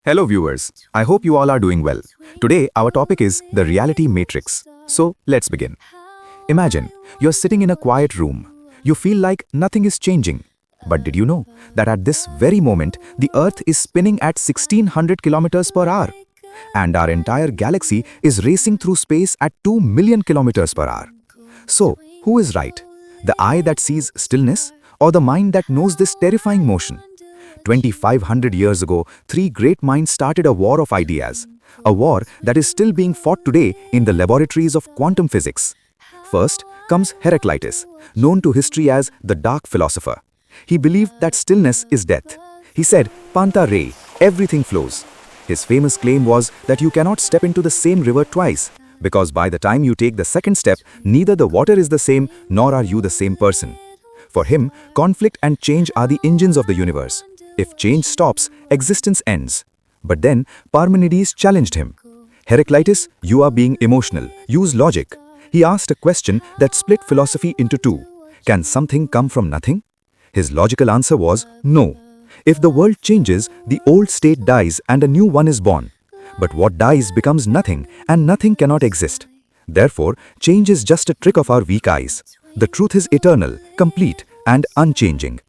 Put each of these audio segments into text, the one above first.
Hello viewers, I hope you all are doing well. Today our topic is the reality matrix. So let's begin. Imagine you're sitting in a quiet room. You feel like nothing is changing. But did you know that at this very moment the Earth is spinning at 1600 kilometers per hour? And our entire galaxy is racing through space at 2 million kilometers per hour. So who is right? The eye that sees stillness or the mind that knows this terrifying motion? 2500 years ago, three great minds started a war of ideas. A war that is still being fought today in the laboratories of quantum physics. First comes Heraclitus, known to history as the dark philosopher. He believed that stillness is death. He said, Panta re, everything flows. His famous claim was that you cannot step into the same river twice, because by the time you take the second step, neither the water is the same nor are you the same person. For him, conflict and change are the engines of the universe. If change stops, existence ends. But then, Parmenides challenged him. Heraclitus, you are being emotional. Use logic. He asked a question that split philosophy into two. Can something come from nothing? His logical answer was no. If the world changes, the old state dies and a new one is born. But what dies becomes nothing, and nothing cannot exist. Therefore, change is just a trick of our weak eyes. The truth is eternal, complete, and unchanging.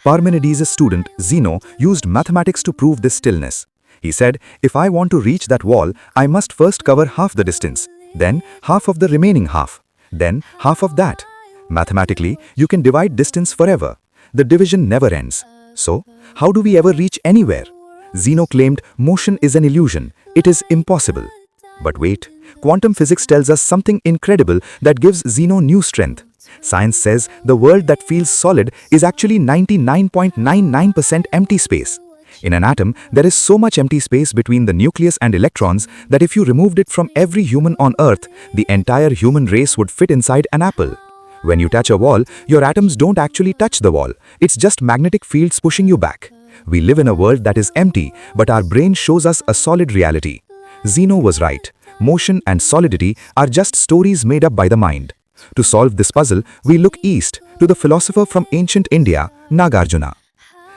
Parmenides' student, Zeno, used mathematics to prove this stillness. He said, if I want to reach that wall, I must first cover half the distance, then half of the remaining half, then half of that. Mathematically, you can divide distance forever. The division never ends. So, how do we ever reach anywhere? Zeno claimed motion is an illusion. It is impossible. But wait, quantum physics tells us something incredible that gives Zeno new strength. Science says the world that feels solid is actually 99.99% empty space. In an atom, there is so much empty space between the nucleus and electrons that if you removed it from every human on Earth, the entire human race would fit inside an apple. When you touch a wall, your atoms don't actually touch the wall. It's just magnetic fields pushing you back. We live in a world that is empty, but our brain shows us a solid reality. Zeno was right. Motion and solidity are just stories made up by the mind. To solve this puzzle, we look east to the philosopher from ancient India, Nagarjuna.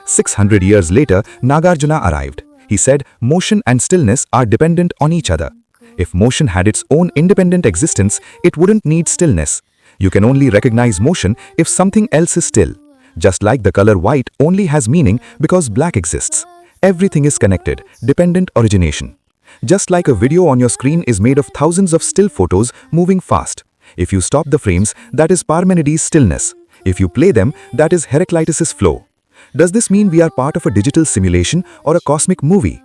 600 years later, Nagarjuna arrived. He said, motion and stillness are dependent on each other. If motion had its own independent existence, it wouldn't need stillness. You can only recognize motion if something else is still. Just like the color white only has meaning because black exists. Everything is connected, dependent origination. Just like a video on your screen is made of thousands of still photos moving fast. If you stop the frames, that is Parmenides' stillness. If you play them, that is Heraclitus' flow. Does this mean we are part of a digital simulation or a cosmic movie?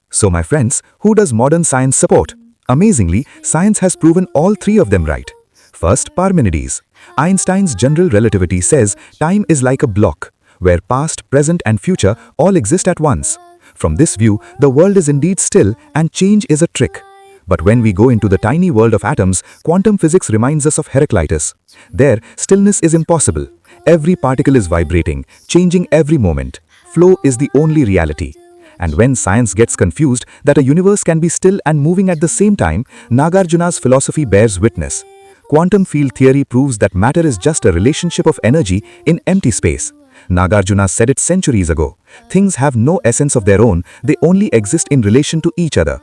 So my friends, who does modern science support? Amazingly, science has proven all three of them right. First, Parmenides. Einstein's general relativity says time is like a block, where past, present and future all exist at once. From this view, the world is indeed still and change is a trick. But when we go into the tiny world of atoms, quantum physics reminds us of Heraclitus. There, stillness is impossible. Every particle is vibrating, changing every moment. Flow is the only reality. And when science gets confused that a universe can be still and moving at the same time, Nagarjuna's philosophy bears witness. Quantum field theory proves that matter is just a relationship of energy in empty space. Nagarjuna said it centuries ago. Things have no essence of their own, they only exist in relation to each other.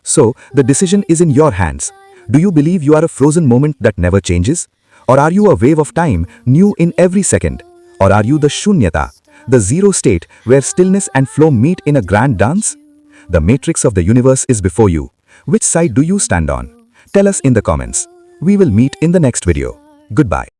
So, the decision is in your hands. Do you believe you are a frozen moment that never changes? Or are you a wave of time, new in every second? Or are you the Sunyata, the zero state where stillness and flow meet in a grand dance? The matrix of the universe is before you. Which side do you stand on? Tell us in the comments. We will meet in the next video. Goodbye.